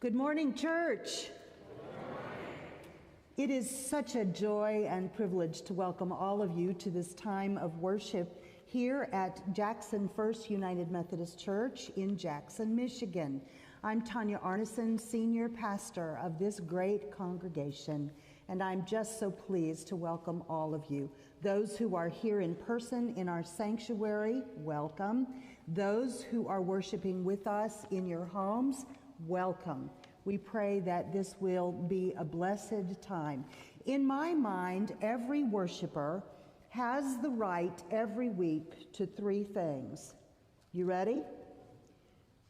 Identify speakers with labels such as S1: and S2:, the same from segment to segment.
S1: Good morning, church. It is such a joy and privilege to welcome all of you to this time of worship here at Jackson First United Methodist Church in Jackson, Michigan. I'm Tonya Arnesen, senior pastor of this great congregation, and I'm just so pleased to welcome all of you. Those who are here in person in our sanctuary, welcome. Those who are worshiping with us in your homes, welcome. We pray that this will be a blessed time. In my mind, every worshiper has the right every week to three things. You ready?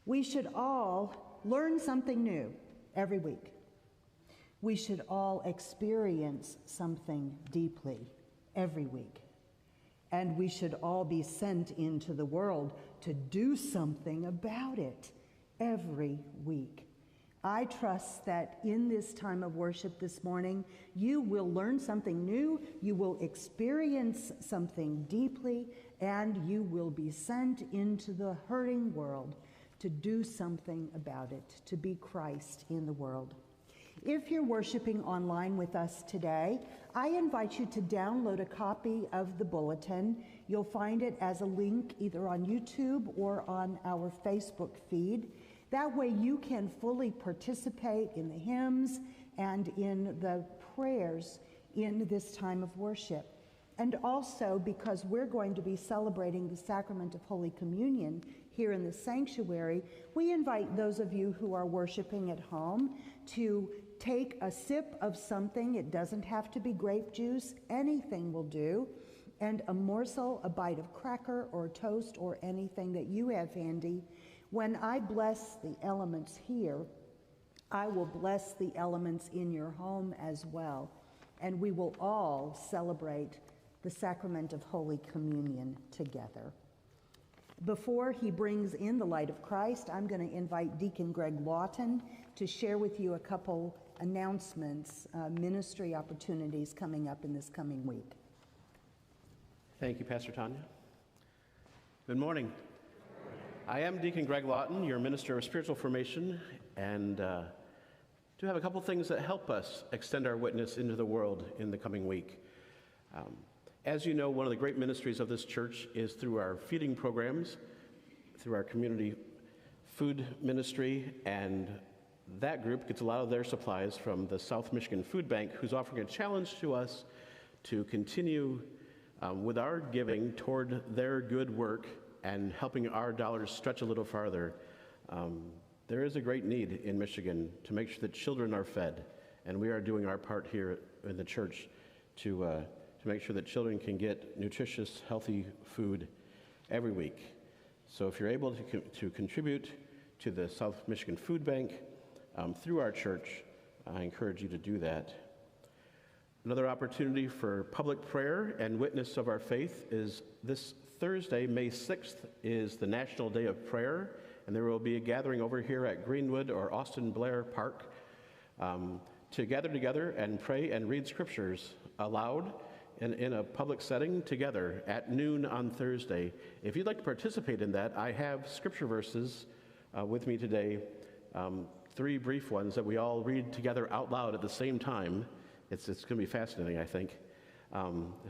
S1: We should all learn something new every week. We should all experience something deeply every week. And we should all be sent into the world to do something about it every week. I trust that in this time of worship this morning, you will learn something new, you will experience something deeply, and you will be sent into the hurting world to do something about it, to be Christ in the world. If you're worshiping online with us today, I invite you to download a copy of the bulletin. You'll find it as a link either on YouTube or on our Facebook feed. That way you can fully participate in the hymns and in the prayers in this time of worship. And also because we're going to be celebrating the Sacrament of Holy Communion here in the sanctuary, we invite those of you who are worshiping at home to take a sip of something. It doesn't have to be grape juice, anything will do, and a morsel, a bite of cracker or toast or anything that you have handy. When I bless the elements here, I will bless the elements in your home as well, and we will all celebrate the Sacrament of Holy Communion together. Before he brings in the light of Christ, I'm going to invite Deacon Lawton to share with you a couple announcements, ministry opportunities coming up in this coming week.
S2: Thank you, Pastor Tonya. Good morning. I am Deacon Lawton, your minister of spiritual formation, and do have a couple things that help us extend our witness into the world in the coming week. As you know, one of the great ministries of this church is through our feeding programs, through our community food ministry, and that group gets a lot of their supplies from the South Michigan Food Bank, who's offering a challenge to us to continue with our giving toward their good work and helping our dollars stretch a little farther. There is a great need in Michigan to make sure that children are fed, and we are doing our part here in the church to make sure that children can get nutritious, healthy food every week. So if you're able to contribute to the South Michigan Food Bank through our church, I encourage you to do that. Another opportunity for public prayer and witness of our faith is this Thursday, May 6th, is the National Day of Prayer, and there will be a gathering over here at Greenwood or Austin Blair Park to gather together and pray and read scriptures aloud in a public setting together at noon on Thursday. If you'd like to participate in that, I have scripture verses with me today, three brief ones that we all read together out loud at the same time. It's going to be fascinating, I think.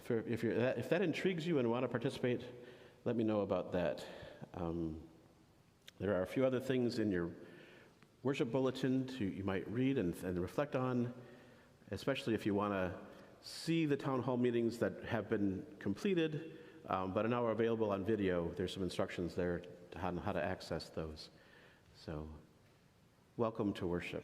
S2: If that intrigues you and want to participate, let me know about that. There are a few other things in your worship bulletin you might read and reflect on, especially if you want to see the town hall meetings that have been completed but are now available on video. There's some instructions there on how to access those. So, welcome to worship.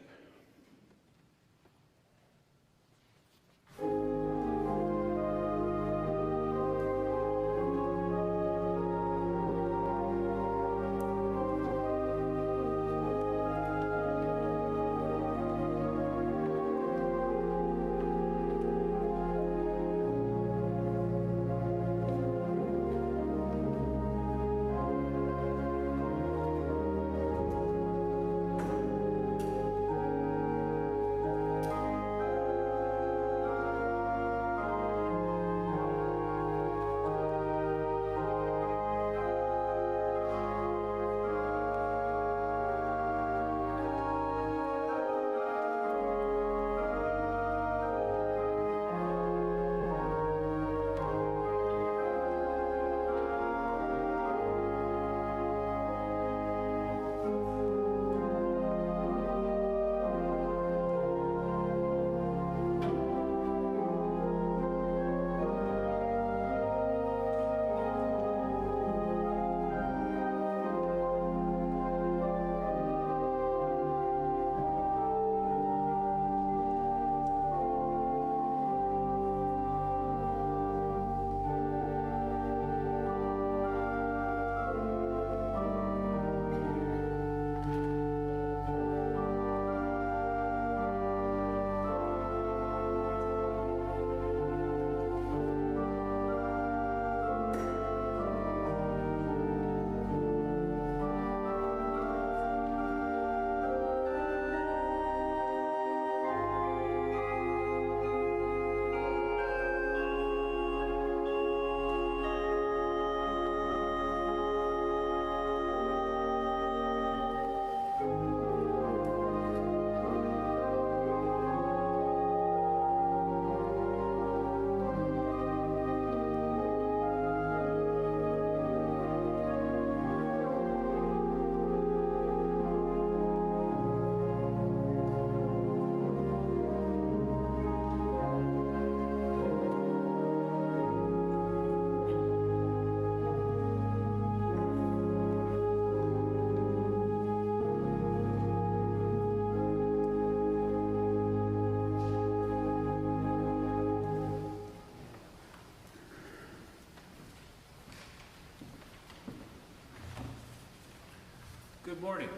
S3: morning.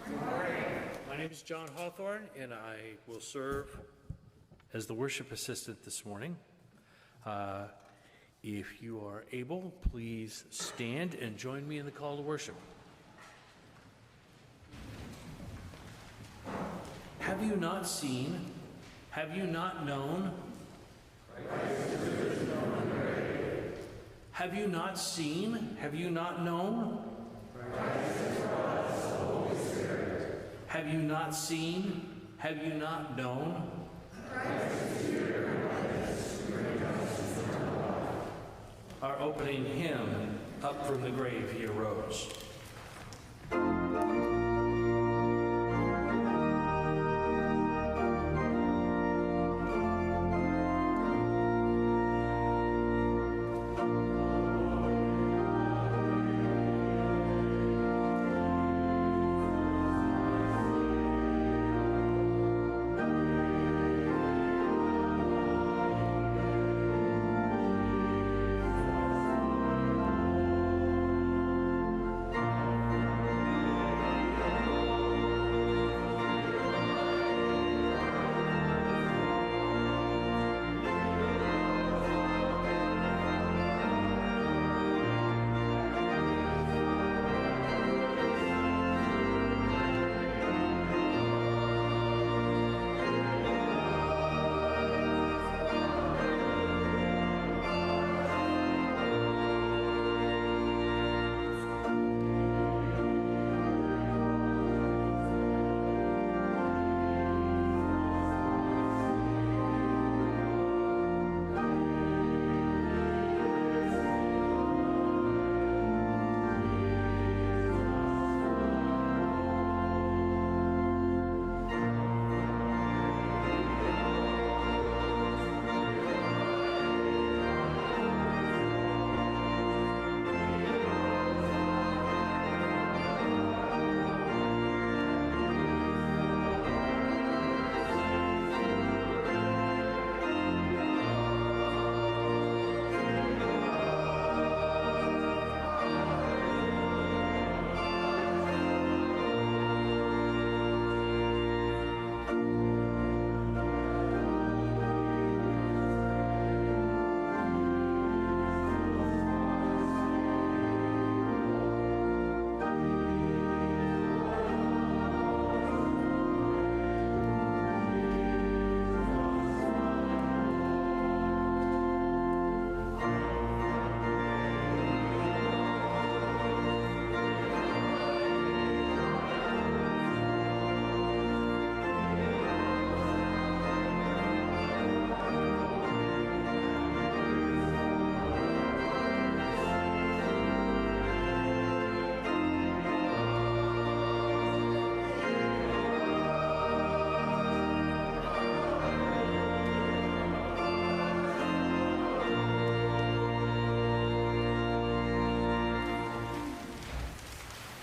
S3: Good morning. My name is John Hawthorne, and I will serve as the worship assistant this morning. If you are able, please stand and join me in the call to worship. Have you not seen? Have you not known? Have you not seen? Have you not known? Have you not seen? Have you not known? Our opening hymn, Up from the Grave He Arose.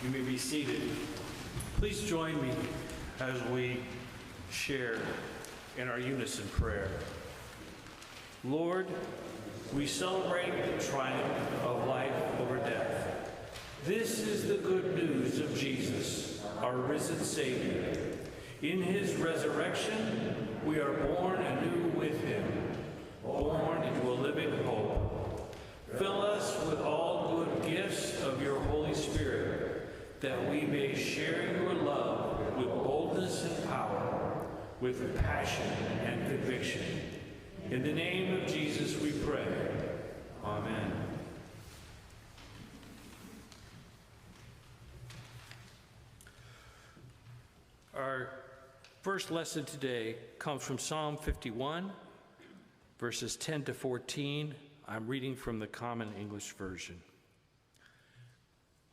S3: You may be seated. Please join me as we share in our unison prayer. Lord, we celebrate the triumph of life over death. This is the good news of Jesus, our risen Savior. In his resurrection, we are born anew with him, born into a living hope. Fill us with all good gifts of your Holy Spirit, that we may share your love with boldness and power, with passion and conviction. In the name of Jesus we pray. Amen. Our first lesson today comes from Psalm 51, verses 10 to 14. I'm reading from the Common English Version.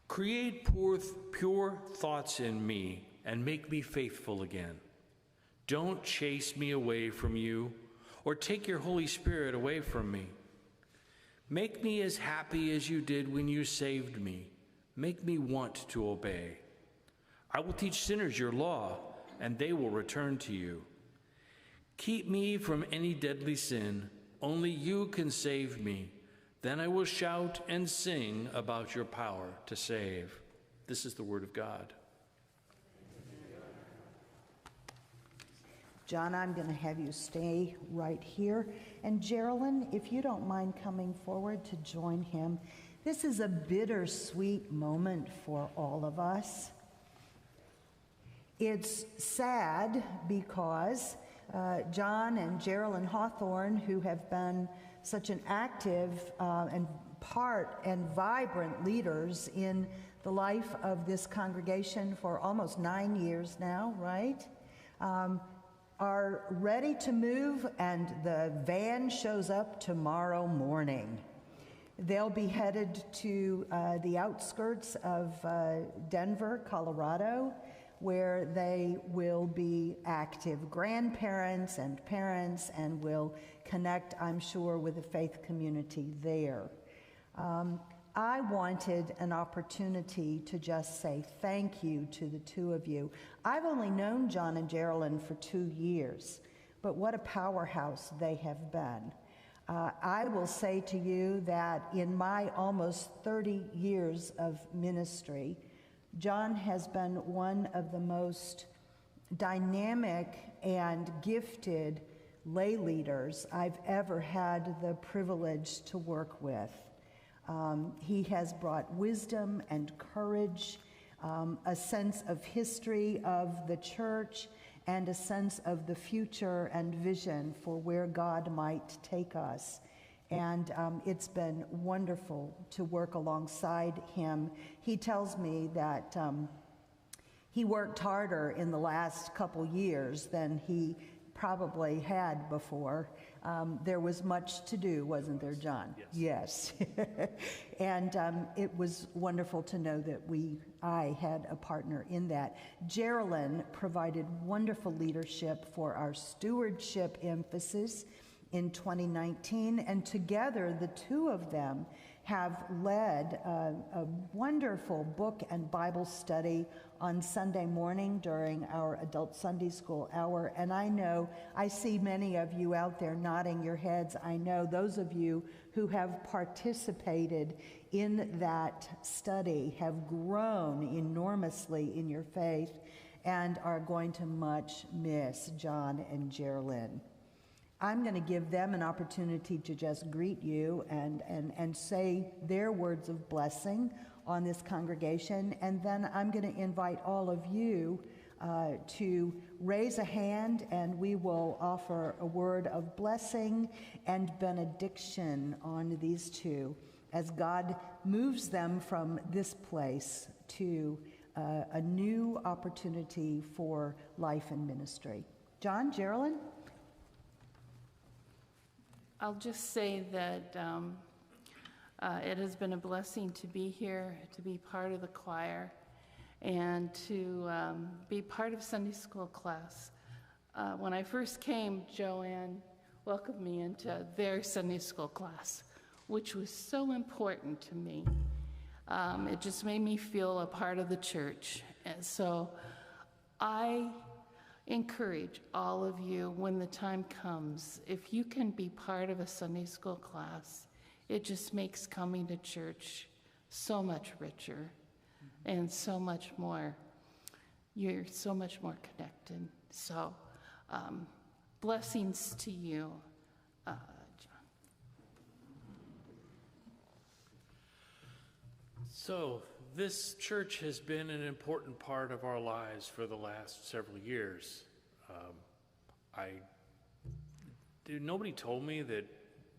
S3: Create pure thoughts in me and make me faithful again. Don't chase me away from you or take your Holy Spirit away from me. Make me as happy as you did when you saved me. Make me want to obey. I will teach sinners your law, and they will return to you. Keep me from any deadly sin. Only you can save me. Then I will shout and sing about your power to save. This is the word of God.
S1: John, I'm going to have you stay right here. And Geraldine, if you don't mind coming forward to join him. This is a bittersweet moment for all of us. It's sad because John and Geraldine Hawthorne, who have been such an active and part and vibrant leaders in the life of this congregation for almost 9 years now, right? Are ready to move, and the van shows up tomorrow morning. They'll be headed to the outskirts of Denver, Colorado, where they will be active grandparents and parents and will connect, I'm sure, with the faith community there. I wanted an opportunity to just say thank you to the two of you. I've only known John and Geraldine for 2 years, but what a powerhouse they have been. I will say to you that in my almost 30 years of ministry, John has been one of the most dynamic and gifted lay leaders I've ever had the privilege to work with. He has brought wisdom and courage, a sense of history of the church, and a sense of the future and vision for where God might take us. And it's been wonderful to work alongside him. He tells me that he worked harder in the last couple years than he probably had before. There was much to do, wasn't there, John? Yes. And it was wonderful to know that I had a partner in that. Geraldine provided wonderful leadership for our stewardship emphasis in 2019, and together the two of them have led a wonderful book and Bible study on Sunday morning during our adult Sunday school hour. And I see many of you out there nodding your heads. I know those of you who have participated in that study have grown enormously in your faith and are going to much miss John and Geraldine. I'm going to give them an opportunity to just greet you and say their words of blessing on this congregation, and then I'm going to invite all of you to raise a hand, and we will offer a word of blessing and benediction on these two as God moves them from this place to a new opportunity for life and ministry. John, Geraldine?
S4: I'll just say that it has been a blessing to be here, to be part of the choir, and to be part of Sunday school class. When I first came, Joanne welcomed me into their Sunday school class, which was so important to me. It just made me feel a part of the church. And so I encourage all of you, when the time comes, if you can be part of a Sunday school class, it just makes coming to church so much richer and so much more, you're so much more connected. So blessings to you, John.
S3: So this church has been an important part of our lives for the last several years. Nobody told me that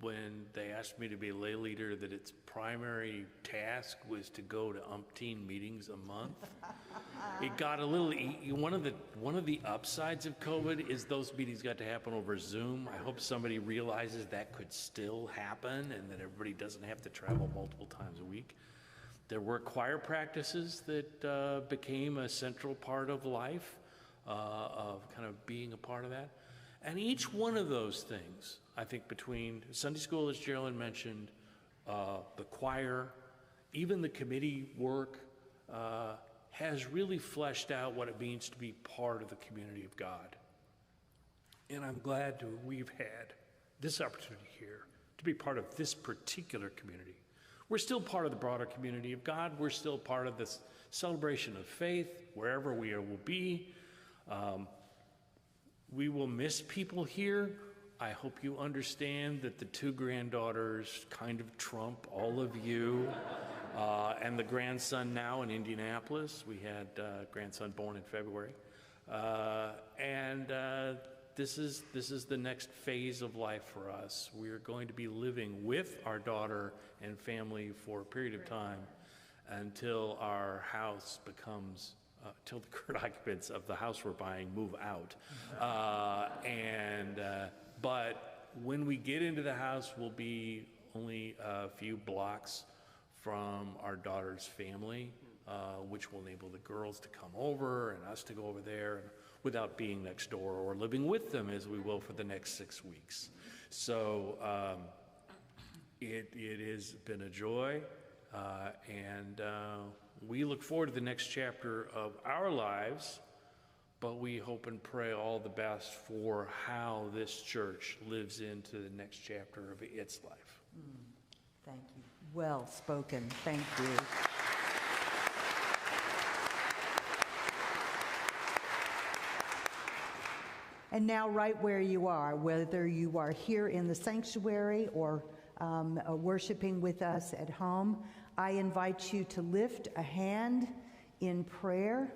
S3: when they asked me to be a lay leader that its primary task was to go to umpteen meetings a month. It got a little, one of the upsides of COVID is those meetings got to happen over Zoom. I hope somebody realizes that could still happen and that everybody doesn't have to travel multiple times a week. There were choir practices that became a central part of life, of kind of being a part of that. And each one of those things, I think between Sunday school, as Geraldine mentioned, the choir, even the committee work, has really fleshed out what it means to be part of the community of God. And I'm glad we've had this opportunity here to be part of this particular community. We're still part of the broader community of God. We're still part of this celebration of faith, wherever we will be. We will miss people here. I hope you understand that the two granddaughters kind of trump all of you, and the grandson now in Indianapolis. We had a grandson born in February. This is the next phase of life for us. We are going to be living with our daughter and family for a period of time until our house becomes, till the current occupants of the house we're buying move out. But when we get into the house, we'll be only a few blocks from our daughter's family, which will enable the girls to come over and us to go over there without being next door or living with them as we will for the next 6 weeks. So it has been a joy, and we look forward to the next chapter of our lives, but we hope and pray all the best for how this church lives into the next chapter of its life.
S1: Thank you. Well spoken. Thank you. And now, right where you are, whether you are here in the sanctuary or worshiping with us at home, I invite you to lift a hand in prayer.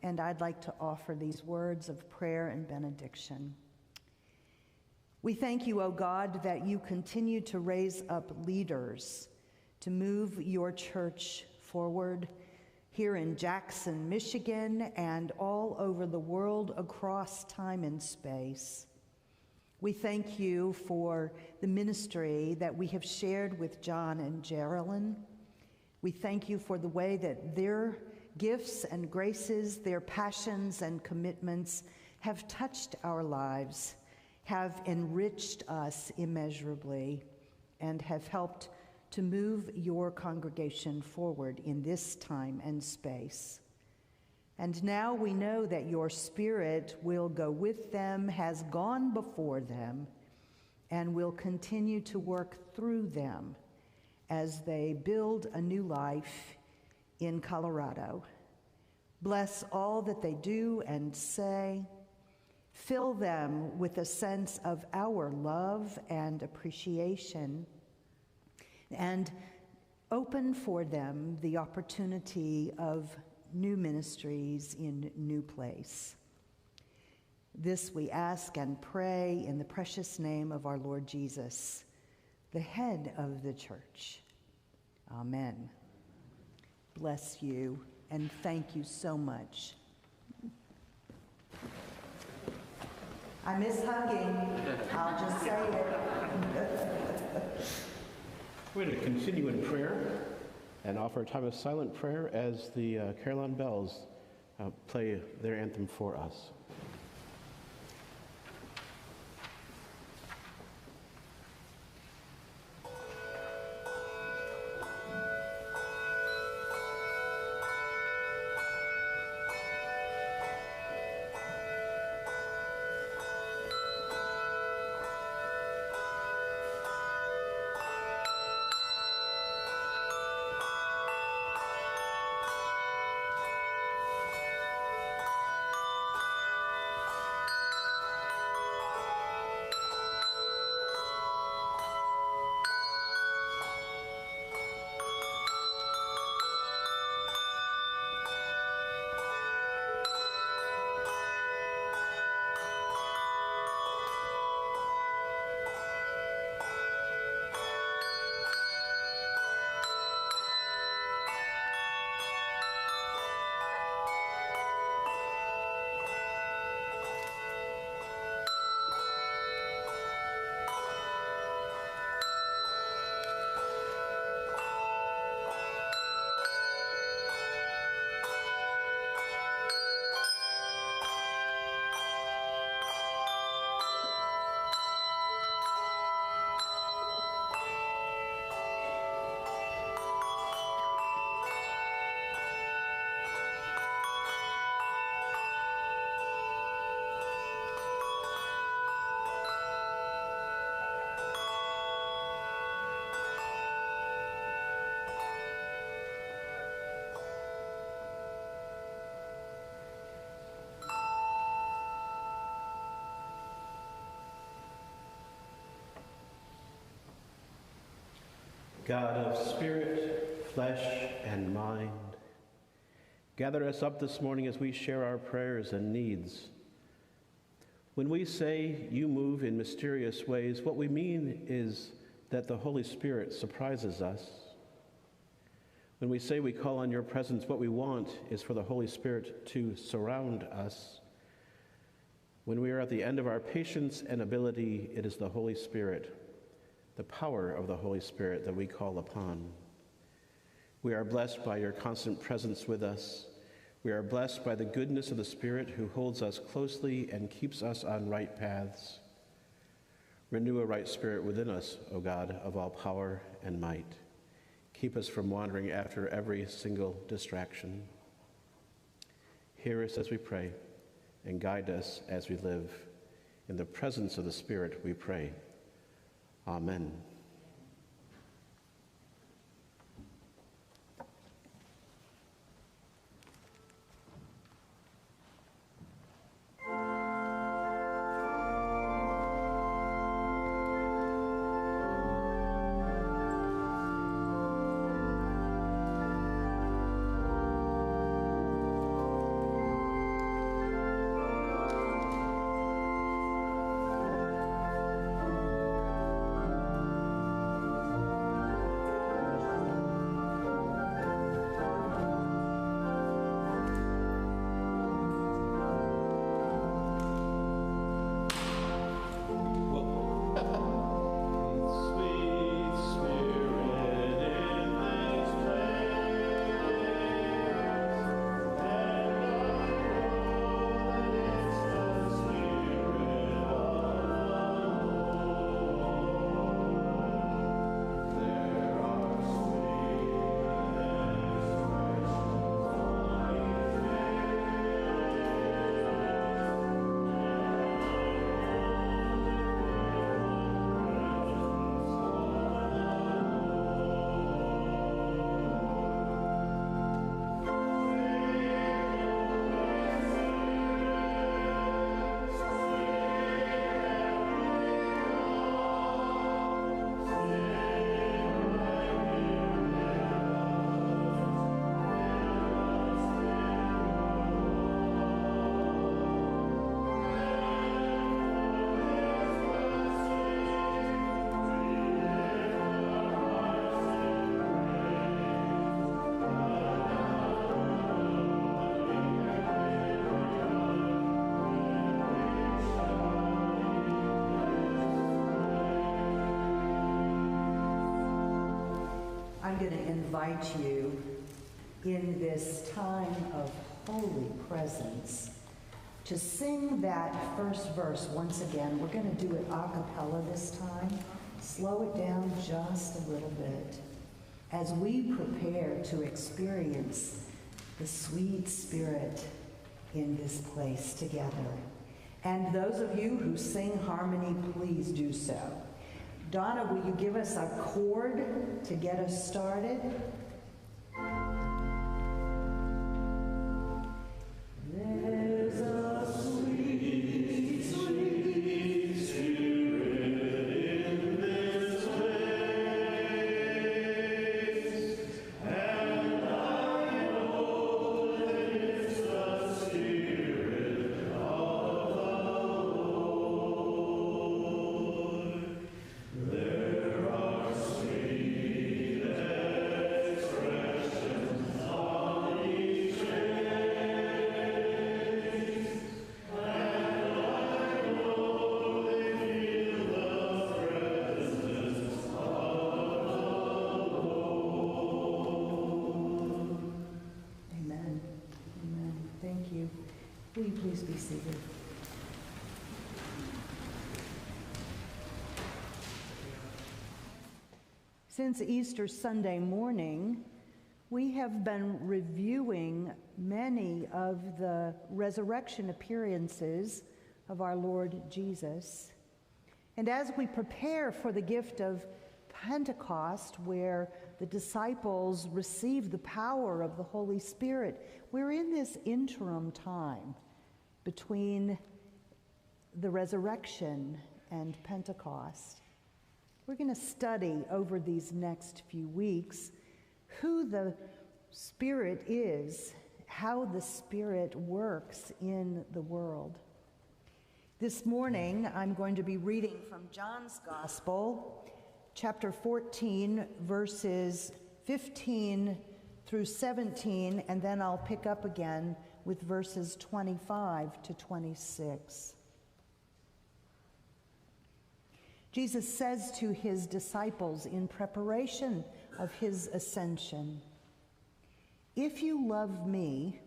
S1: And I'd like to offer these words of prayer and benediction. We thank you, O God, that you continue to raise up leaders to move your church forward here in Jackson, Michigan, and all over the world across time and space. We thank you for the ministry that we have shared with John and Geraldine. We thank you for the way that their gifts and graces, their passions and commitments have touched our lives, have enriched us immeasurably, and have helped to move your congregation forward in this time and space. And now we know that your Spirit will go with them, has gone before them, and will continue to work through them as they build a new life in Colorado. Bless all that they do and say. Fill them with a sense of our love and appreciation, and open for them the opportunity of new ministries in new place. This we ask and pray in the precious name of our Lord Jesus, the head of the church. Amen. Bless you, and thank you so much. I miss hugging. I'll just say it.
S2: We're going to continue in prayer and offer a time of silent prayer as the Carillon Bells play their anthem for us. God of spirit, flesh, and mind, gather us up this morning as we share our prayers and needs. When we say you move in mysterious ways, what we mean is that the Holy Spirit surprises us. When we say we call on your presence, what we want is for the Holy Spirit to surround us. When we are at the end of our patience and ability, it is the Holy Spirit, the power of the Holy Spirit that we call upon. We are blessed by your constant presence with us. We are blessed by the goodness of the Spirit who holds us closely and keeps us on right paths. Renew a right spirit within us, O God, of all power and might. Keep us from wandering after every single distraction. Hear us as we pray, and guide us as we live. In the presence of the Spirit we pray. Amen.
S1: I'm going to invite you in this time of holy presence to sing that first verse once again. We're going to do it a cappella this time. Slow it down just a little bit as we prepare to experience the sweet Spirit in this place together. And those of you who sing harmony, please do so. Donna, will you give us a chord to get us started? There's a sweet, sweet Spirit in this place, and I know that it's the Spirit of the Lord. There are sweet expressions on each face, and I know they feel the presence of the Lord. Amen. Amen. Thank you. Will you please be seated? Since Easter Sunday morning, we have been reviewing many of the resurrection appearances of our Lord Jesus. And as we prepare for the gift of Pentecost, where the disciples receive the power of the Holy Spirit, we're in this interim time between the resurrection and Pentecost. We're going to study over these next few weeks who the Spirit is, how the Spirit works in the world. This morning, I'm going to be reading from John's Gospel, chapter 14, verses 15 through 17, and then I'll pick up again with verses 25 to 26. Jesus says to his disciples in preparation of his ascension, "If you love me,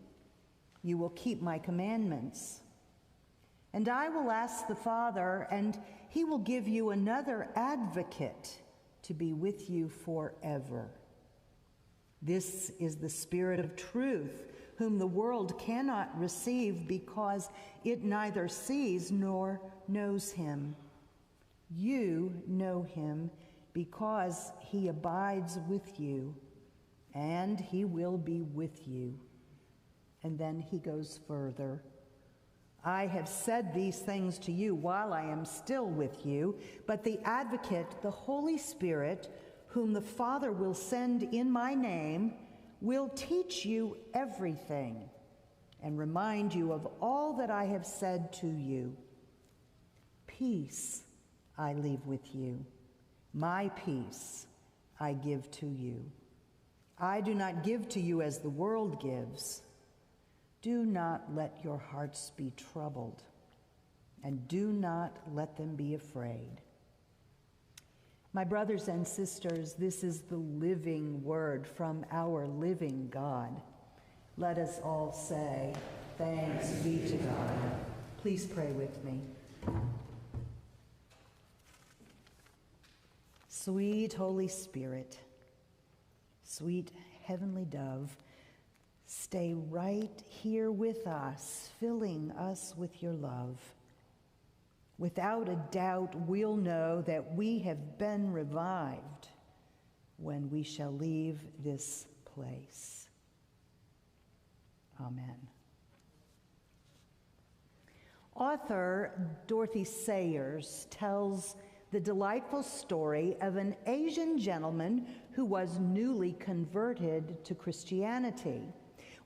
S1: you will keep my commandments. And I will ask the Father, and he will give you another advocate to be with you forever. This is the Spirit of truth, whom the world cannot receive because it neither sees nor knows him. You know him because he abides with you, and he will be with you." And then he goes further. "I have said these things to you while I am still with you, but the Advocate, the Holy Spirit, whom the Father will send in my name, will teach you everything and remind you of all that I have said to you. Peace I leave with you. My peace I give to you. I do not give to you as the world gives. Do not let your hearts be troubled, and do not let them be afraid." My brothers and sisters, this is the living word from our living God. Let us all say, "Thanks be to God." Please pray with me. Sweet Holy Spirit, sweet heavenly dove, stay right here with us, filling us with your love. Without a doubt, we'll know that we have been revived when we shall leave this place. Amen. Author Dorothy Sayers tells the delightful story of an Asian gentleman who was newly converted to Christianity.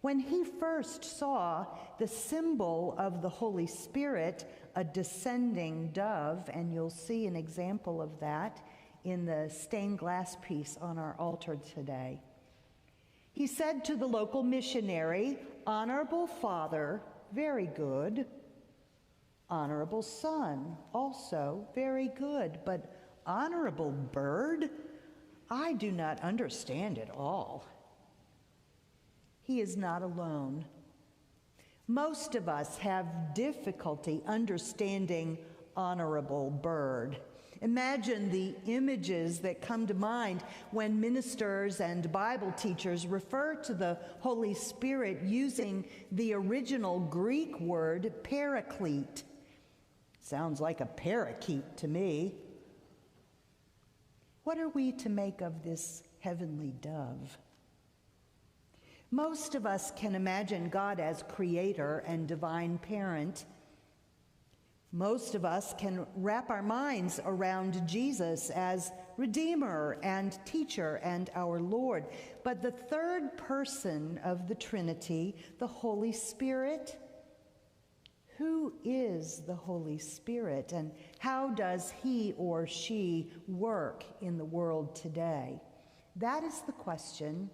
S1: When he first saw the symbol of the Holy Spirit, a descending dove, and you'll see an example of that in the stained glass piece on our altar today, he said to the local missionary, "Honorable Father, very good. Honorable Son, also very good. But honorable bird, I do not understand it all." He is not alone. Most of us have difficulty understanding honorable bird. Imagine the images that come to mind when ministers and Bible teachers refer to the Holy Spirit using the original Greek word paraclete. Sounds like a parakeet to me. What are we to make of this heavenly dove? Most of us can imagine God as creator and divine parent. Most of us can wrap our minds around Jesus as Redeemer and teacher and our Lord. But the third person of the Trinity, the Holy Spirit, who is the Holy Spirit, and how does he or she work in the world today? That is the question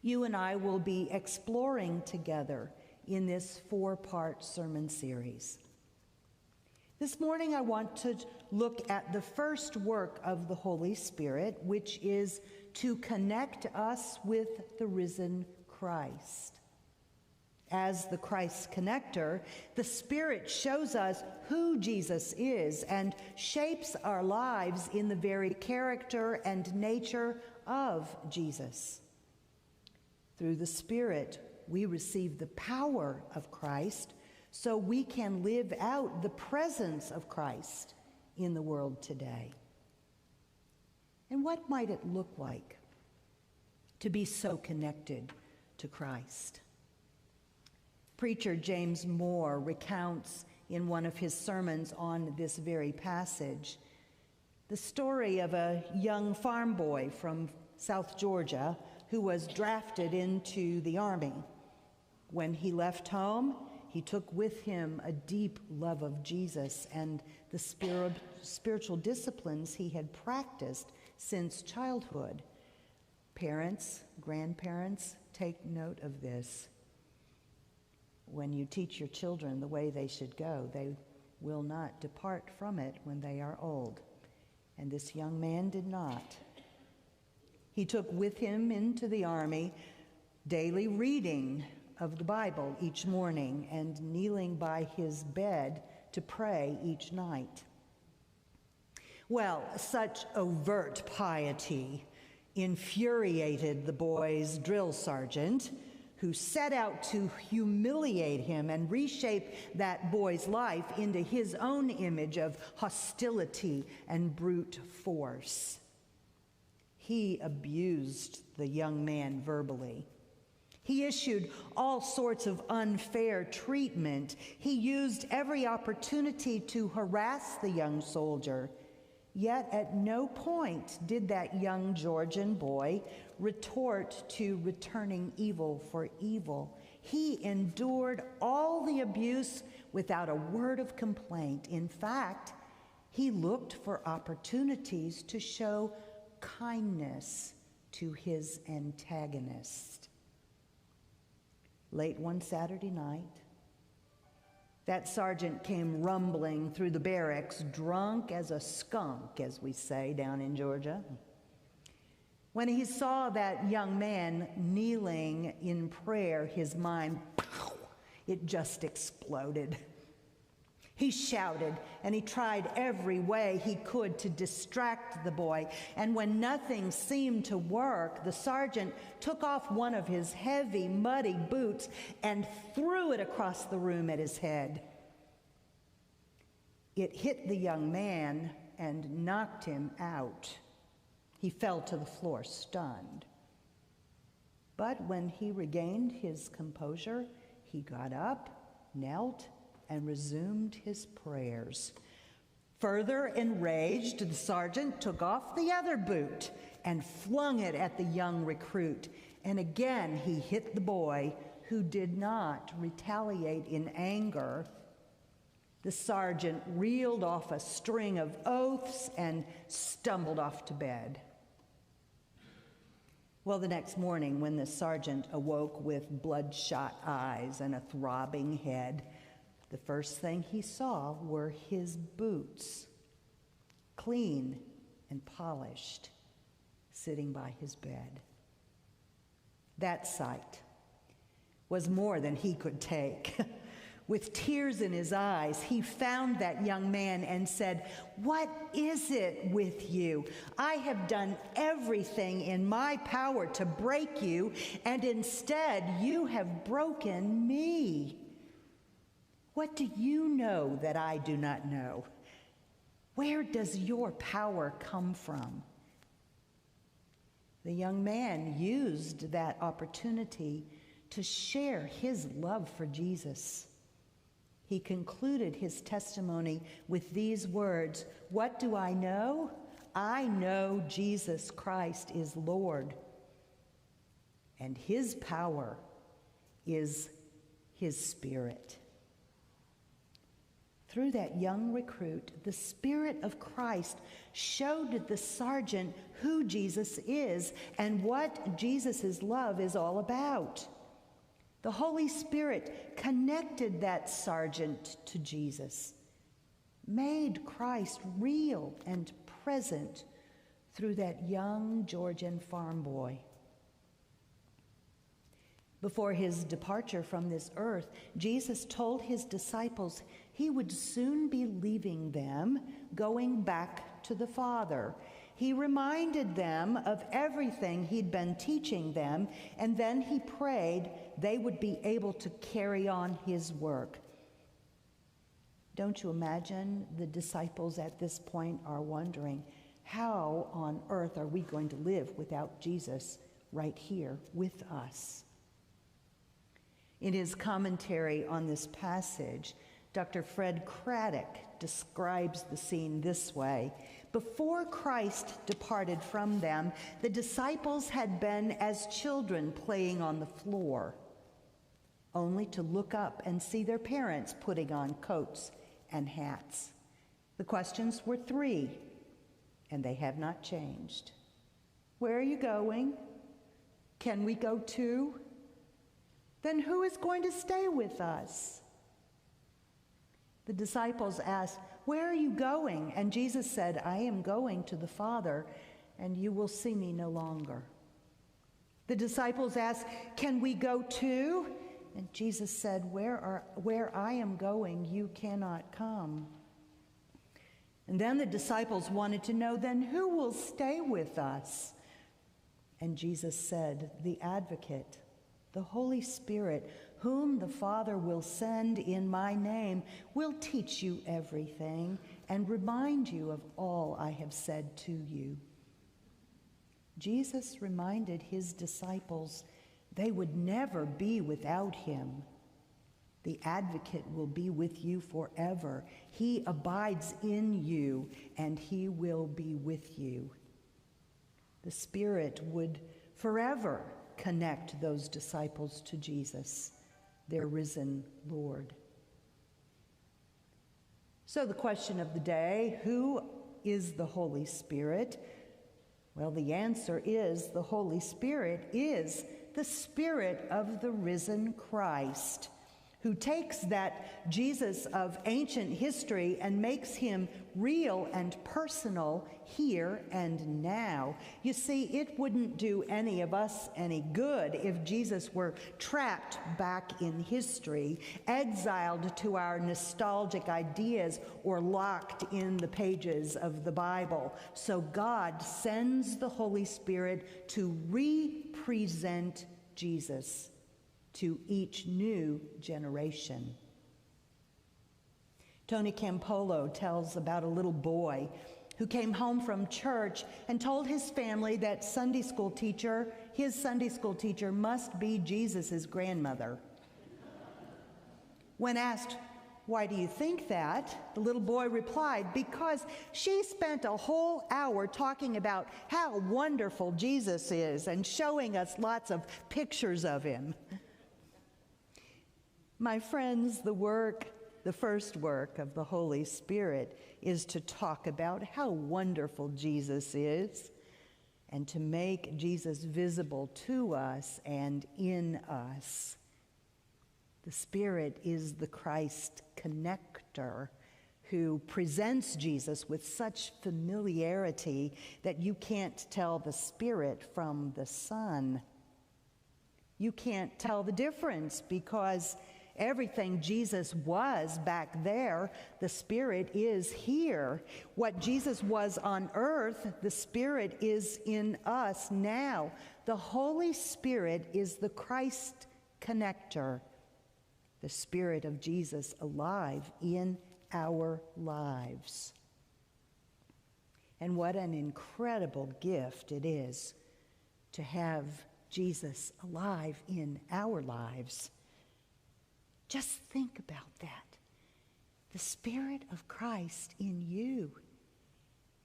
S1: you and I will be exploring together in this 4-part sermon series. This morning I want to look at the first work of the Holy Spirit, which is to connect us with the risen Christ. As the Christ connector, the Spirit shows us who Jesus is and shapes our lives in the very character and nature of Jesus. Through the Spirit, we receive the power of Christ so we can live out the presence of Christ in the world today. And what might it look like to be so connected to Christ? Preacher James Moore recounts in one of his sermons on this very passage The story of a young farm boy from South Georgia who was drafted into the Army. When he left home, he took with him a deep love of Jesus and the spiritual disciplines he had practiced since childhood. Parents, grandparents, take note of this. When you teach your children the way they should go, they will not depart from it when they are old. And this young man did not. He took with him into the Army daily reading of the Bible each morning and kneeling by his bed to pray each night. Well, such overt piety infuriated the boy's drill sergeant, who set out to humiliate him and reshape that boy's life into his own image of hostility and brute force. He abused the young man verbally. He issued all sorts of unfair treatment. He used every opportunity to harass the young soldier. Yet at no point did that young Georgian boy retort to returning evil for evil. He endured all the abuse without a word of complaint. In fact, he looked for opportunities to show kindness to his antagonist. Late one Saturday night, that sergeant came rumbling through the barracks, drunk as a skunk, as we say down in Georgia. When he saw that young man kneeling in prayer, his mind, it just exploded. He shouted, and he tried every way he could to distract the boy. And when nothing seemed to work, the sergeant took off one of his heavy, muddy boots and threw it across the room at his head. It hit the young man and knocked him out. He fell to the floor, stunned. But when he regained his composure, he got up, knelt, and resumed his prayers. Further enraged, the sergeant took off the other boot and flung it at the young recruit. And again he hit the boy, who did not retaliate in anger. The sergeant reeled off a string of oaths and stumbled off to bed. Well, the next morning, when the sergeant awoke with bloodshot eyes and a throbbing head, the first thing he saw were his boots, clean and polished, sitting by his bed. That sight was more than he could take. With tears in his eyes, he found that young man and said, "What is it with you? I have done everything in my power to break you, and instead you have broken me. What do you know that I do not know? Where does your power come from?" The young man used that opportunity to share his love for Jesus. He concluded his testimony with these words, "What do I know? I know Jesus Christ is Lord, and his power is his Spirit." Through that young recruit, the Spirit of Christ showed the sergeant who Jesus is and what Jesus' love is all about. The Holy Spirit connected that sergeant to Jesus, made Christ real and present through that young Georgian farm boy. Before his departure from this earth, Jesus told his disciples he would soon be leaving them, going back to the Father. He reminded them of everything he'd been teaching them, and then he prayed they would be able to carry on his work. Don't you imagine the disciples at this point are wondering, how on earth are we going to live without Jesus right here with us? In his commentary on this passage, Dr. Fred Craddock describes the scene this way: Before Christ departed from them, the disciples had been as children playing on the floor, only to look up and see their parents putting on coats and hats. The questions were three, and they have not changed. Where are you going? Can we go too? Then who is going to stay with us? The disciples asked, where are you going? And Jesus said, I am going to the Father, and you will see me no longer. The disciples asked, can we go too? And Jesus said, where I am going, you cannot come. And then the disciples wanted to know, then who will stay with us? And Jesus said, the Advocate, the Holy Spirit, whom the Father will send in my name, will teach you everything and remind you of all I have said to you. Jesus reminded his disciples they would never be without him. The Advocate will be with you forever. He abides in you, and he will be with you. The Spirit would forever connect those disciples to Jesus, their risen Lord. So the question of the day, who is the Holy Spirit? Well, the answer is the Holy Spirit is the Spirit of the risen Christ, who takes that Jesus of ancient history and makes him real and personal here and now. You see, it wouldn't do any of us any good if Jesus were trapped back in history, exiled to our nostalgic ideas, or locked in the pages of the Bible. So God sends the Holy Spirit to represent Jesus to each new generation. Tony Campolo tells about a little boy who came home from church and told his family that his Sunday school teacher must be Jesus' grandmother. When asked, why do you think that? The little boy replied, because she spent a whole hour talking about how wonderful Jesus is and showing us lots of pictures of him. My friends, the first work of the Holy Spirit is to talk about how wonderful Jesus is and to make Jesus visible to us and in us. The Spirit is the Christ connector who presents Jesus with such familiarity that you can't tell the Spirit from the Son. You can't tell the difference because everything Jesus was back there, the Spirit is here. What Jesus was on earth, the Spirit is in us now. The Holy Spirit is the Christ connector, the Spirit of Jesus alive in our lives. And what an incredible gift it is to have Jesus alive in our lives. Just think about that. The Spirit of Christ in you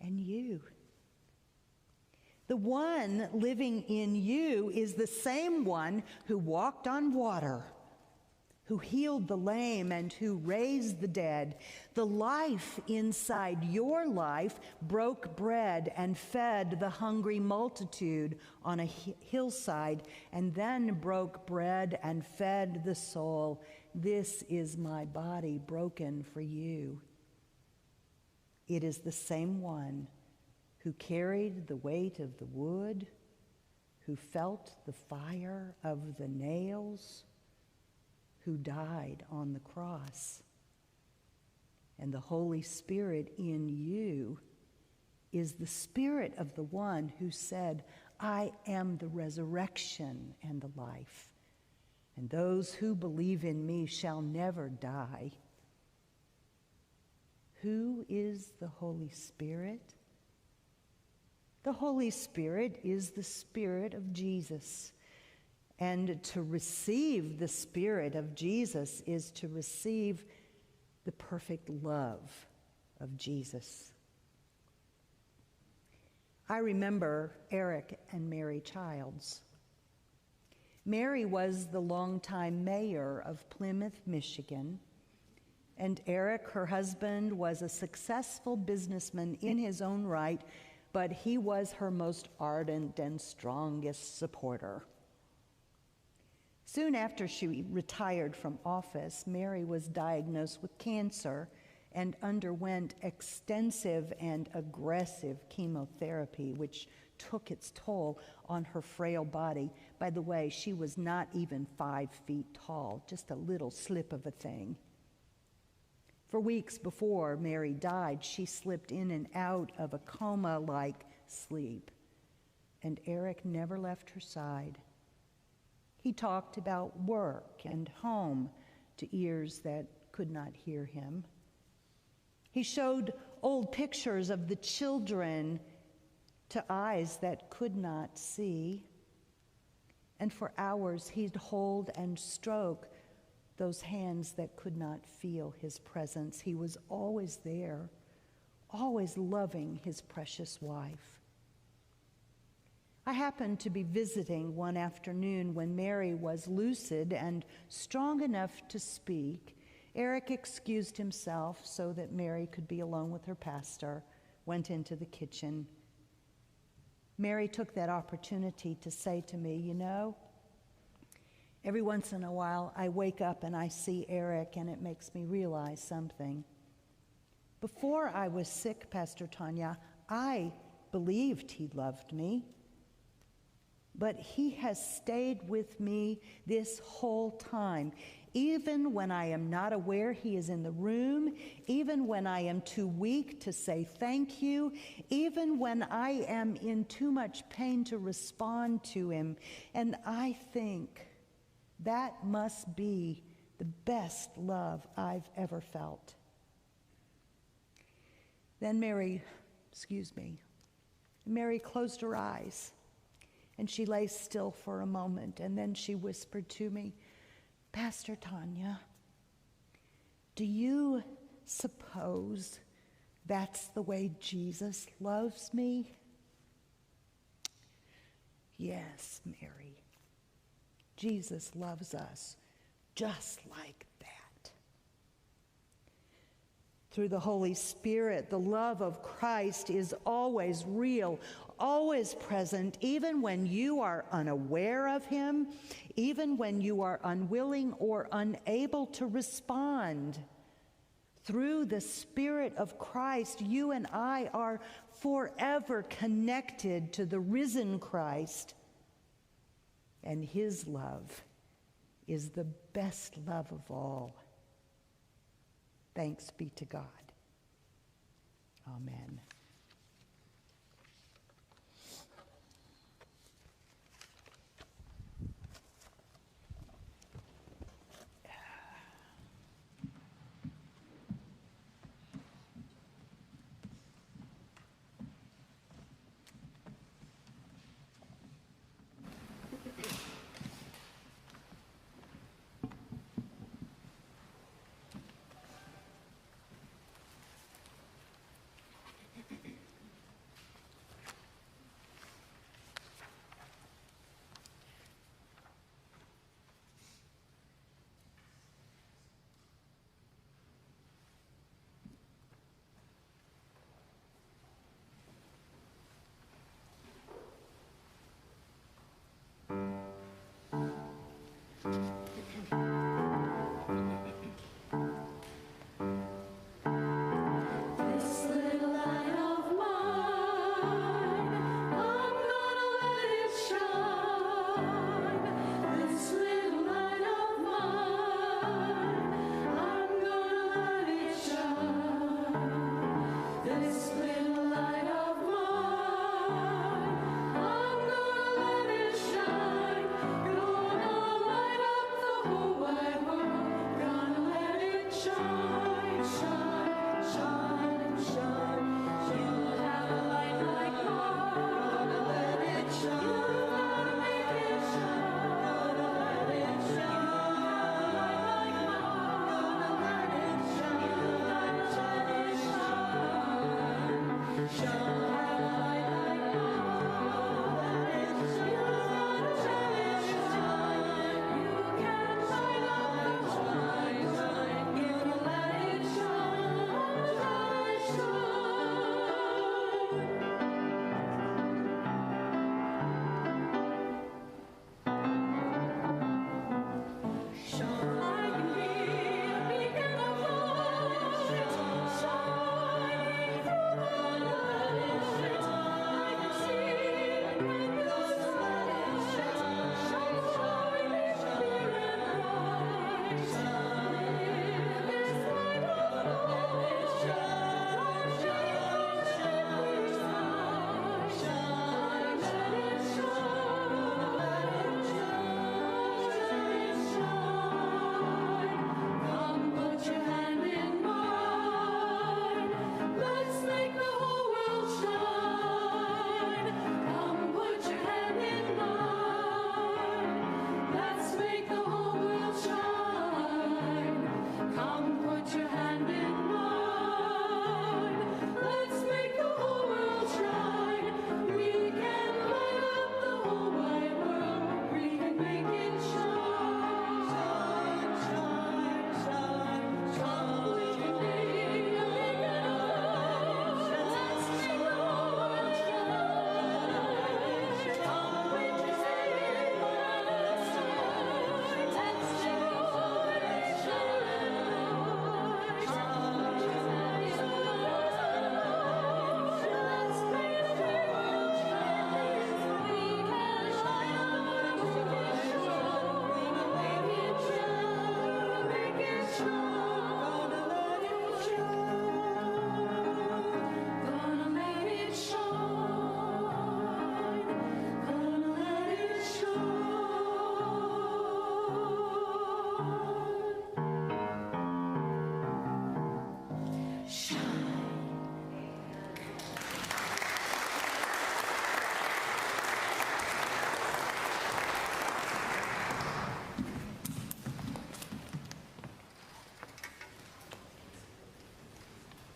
S1: and you. The one living in you is the same one who walked on water, who healed the lame and who raised the dead. The life inside your life broke bread and fed the hungry multitude on a hillside, and then broke bread and fed the soul. This is my body broken for you. It is the same one who carried the weight of the wood, who felt the fire of the nails, who died on the cross. And the Holy Spirit in you is the Spirit of the one who said, I am the resurrection and the life, and those who believe in me shall never die. Who is the Holy Spirit? The Holy Spirit is the Spirit of Jesus. And to receive the Spirit of Jesus is to receive the perfect love of Jesus. I remember Eric and Mary Childs. Mary was the longtime mayor of Plymouth, Michigan, and Eric, her husband, was a successful businessman in his own right, but he was her most ardent and strongest supporter. Soon after she retired from office, Mary was diagnosed with cancer and underwent extensive and aggressive chemotherapy, which took its toll on her frail body. By the way, she was not even 5 feet tall, just a little slip of a thing. For weeks before Mary died, she slipped in and out of a coma-like sleep, and Eric never left her side. He talked about work and home to ears that could not hear him. He showed old pictures of the children to eyes that could not see. And for hours, he'd hold and stroke those hands that could not feel his presence. He was always there, always loving his precious wife. I happened to be visiting one afternoon when Mary was lucid and strong enough to speak. Eric excused himself so that Mary could be alone with her pastor, went into the kitchen. Mary took that opportunity to say to me, you know, every once in a while I wake up and I see Eric and it makes me realize something. Before I was sick, Pastor Tonya, I believed he loved me. But he has stayed with me this whole time. Even when I am not aware he is in the room, even when I am too weak to say thank you, even when I am in too much pain to respond to him. And I think that must be the best love I've ever felt. Then Mary closed her eyes. And she lay still for a moment, and then she whispered to me, Pastor Tonya, do you suppose that's the way Jesus loves me? Yes, Mary. Jesus loves us just like that. Through the Holy Spirit, the love of Christ is always real, always present, even when you are unaware of him, even when you are unwilling or unable to respond. Through the Spirit of Christ, you and I are forever connected to the risen Christ, and his love is the best love of all. Thanks be to God. Amen.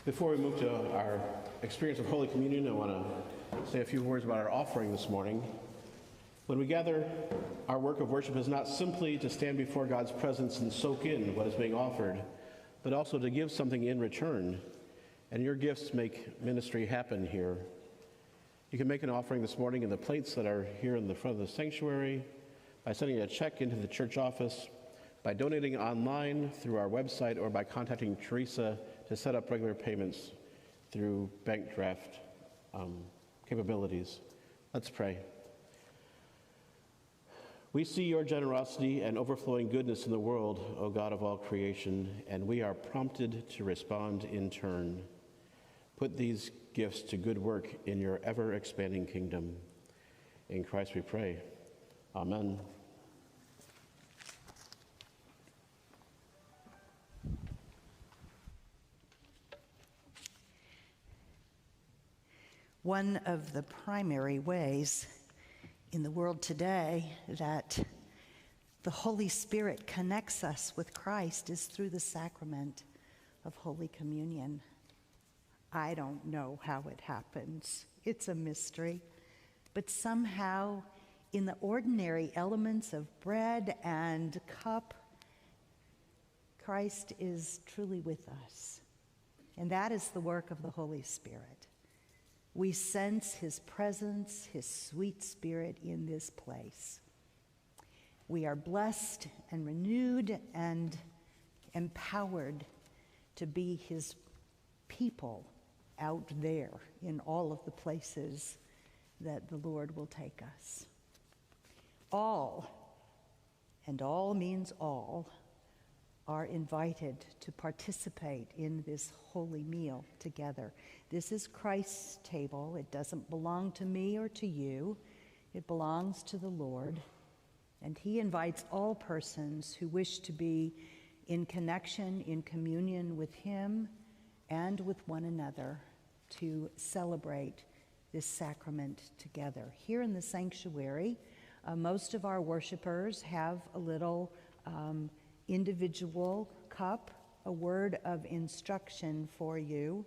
S2: Before we move to our experience of Holy Communion, I want to say a few words about our offering this morning. When we gather, our work of worship is not simply to stand before God's presence and soak in what is being offered, but also to give something in return. And your gifts make ministry happen here. You can make an offering this morning in the plates that are here in the front of the sanctuary, by sending a check into the church office, by donating online through our website, or by contacting Teresa to set up regular payments through bank draft capabilities. Let's pray. We see your generosity and overflowing goodness in the world, O God of all creation, and we are prompted to respond in turn. Put these gifts to good work in your ever-expanding kingdom. In Christ we pray. Amen.
S1: One of the primary ways in the world today that the Holy Spirit connects us with Christ is through the sacrament of Holy Communion. I don't know how it happens. It's a mystery. But somehow, in the ordinary elements of bread and cup, Christ is truly with us. And that is the work of the Holy Spirit. We sense his presence, his sweet spirit in this place. We are blessed and renewed and empowered to be his people out there in all of the places that the Lord will take us. All, and all means all, are invited to participate in this holy meal together. This is Christ's table. It doesn't belong to me or to you. It belongs to the Lord. And he invites all persons who wish to be in connection, in communion with him and with one another to celebrate this sacrament together. Here in the sanctuary, most of our worshipers have a little individual cup, a word of instruction for you.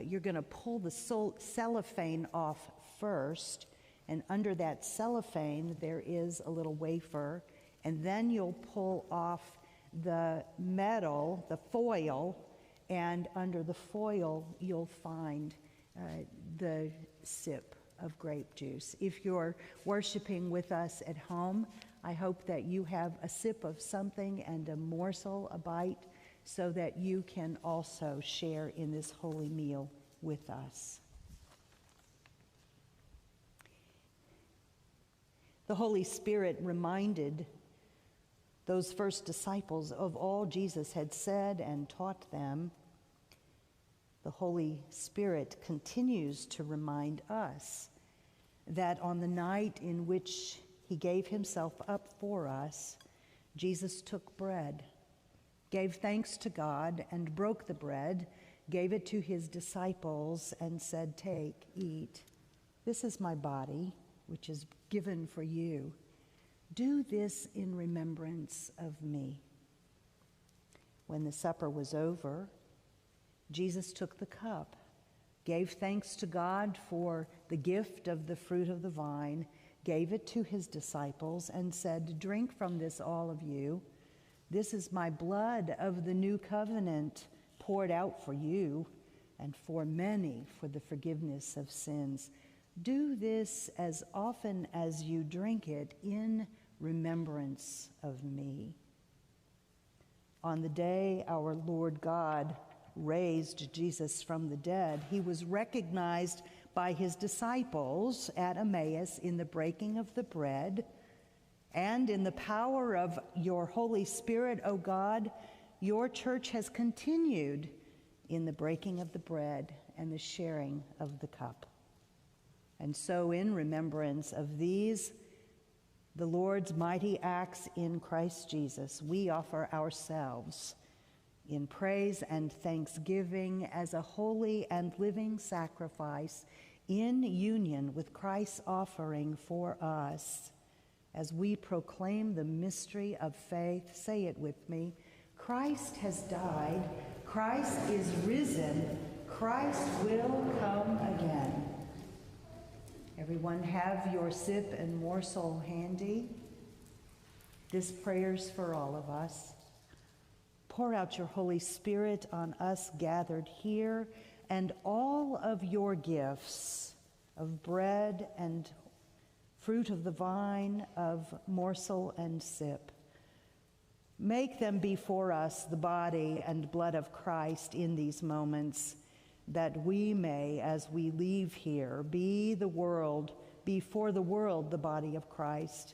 S1: You're going to pull the cellophane off first, and under that cellophane there is a little wafer, and then you'll pull off the metal, the foil, and under the foil you'll find the sip of grape juice. If you're worshiping with us at home, I hope that you have a sip of something and a morsel, a bite, so that you can also share in this holy meal with us. The Holy Spirit reminded those first disciples of all Jesus had said and taught them. The Holy Spirit continues to remind us that on the night in which he gave himself up for us, Jesus took bread, gave thanks to God, and broke the bread, gave it to his disciples, and said, "Take, eat. This is my body, which is given for you. Do this in remembrance of me." When the supper was over, Jesus took the cup, gave thanks to God for the gift of the fruit of the vine, gave it to his disciples, and said, "Drink from this, all of you. This is my blood of the new covenant, poured out for you and for many for the forgiveness of sins. Do this as often as you drink it in remembrance of me." On the day our Lord God raised Jesus from the dead, he was recognized by his disciples at Emmaus in the breaking of the bread, and in the power of your Holy Spirit, O God, your church has continued in the breaking of the bread and the sharing of the cup. And so in remembrance of these, the Lord's mighty acts in Christ Jesus, we offer ourselves in praise and thanksgiving as a holy and living sacrifice in union with Christ's offering for us. As we proclaim the mystery of faith, say it with me. Christ has died. Christ is risen. Christ will come again. Everyone have your sip and morsel handy. This prayer's for all of us. Pour out your Holy Spirit on us gathered here, and all of your gifts of bread and fruit of the vine, of morsel and sip. Make them be for us the body and blood of Christ in these moments, that we may, as we leave here, be for the world the body of Christ,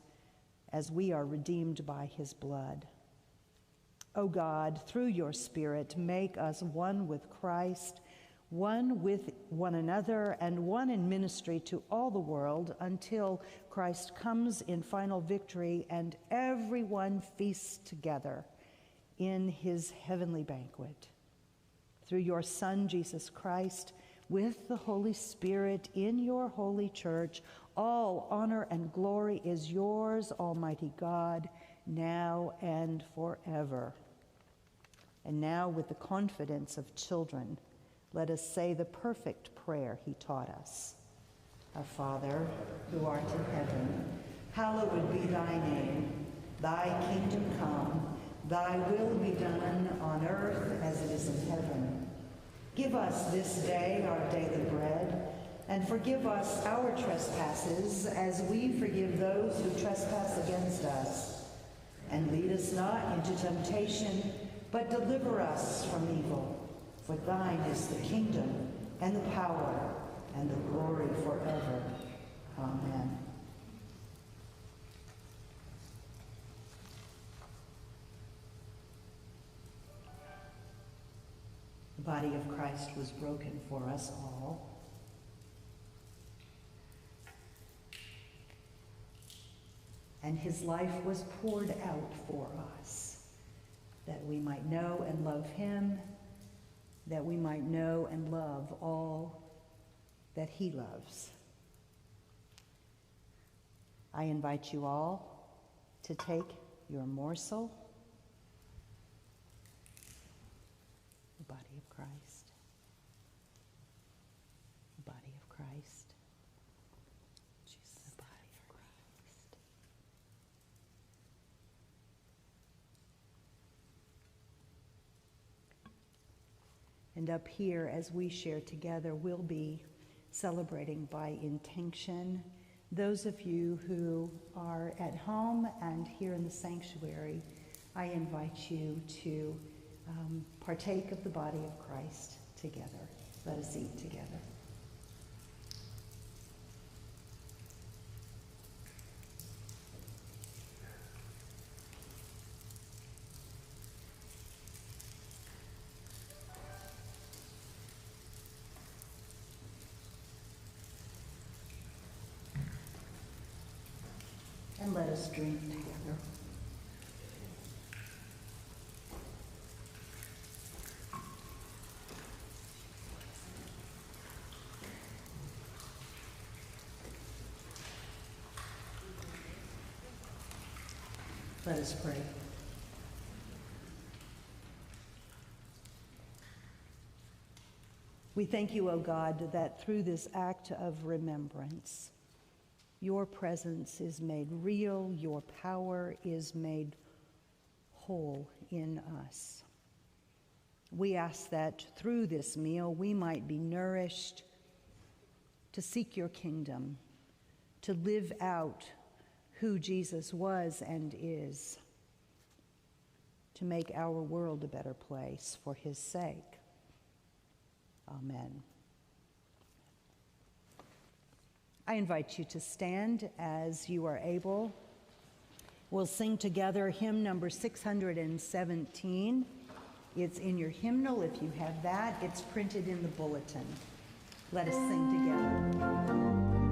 S1: as we are redeemed by his blood. O God, through your Spirit, make us one with Christ, one with one another, and one in ministry to all the world, until Christ comes in final victory and everyone feasts together in his heavenly banquet. Through your Son, Jesus Christ, with the Holy Spirit in your holy church, all honor and glory is yours, Almighty God, now and forever. And now, with the confidence of children, let us say the perfect prayer he taught us. Our Father, who art in heaven, hallowed be thy name. Thy kingdom come, thy will be done on earth as it is in heaven. Give us this day our daily bread, and forgive us our trespasses as we forgive those who trespass against us. And lead us not into temptation, but deliver us from evil. For thine is the kingdom, and the power, and the glory forever. Amen. The body of Christ was broken for us all. And his life was poured out for us, that we might know and love him, that we might know and love all that he loves. I invite you all to take your morsel, the body of Christ, the body of Christ, Jesus, the body of Christ. And up here, as we share together, we'll be celebrating by intention. Those of you who are at home and here in the sanctuary, I invite you to partake of the body of Christ together. Let us eat together. And let us drink together. Let us pray. We thank you, O God, that through this act of remembrance, your presence is made real, your power is made whole in us. We ask that through this meal we might be nourished to seek your kingdom, to live out who Jesus was and is, to make our world a better place for his sake. Amen. I invite you to stand as you are able. We'll sing together hymn number 617. It's in your hymnal if you have that. It's printed in the bulletin. Let us sing together.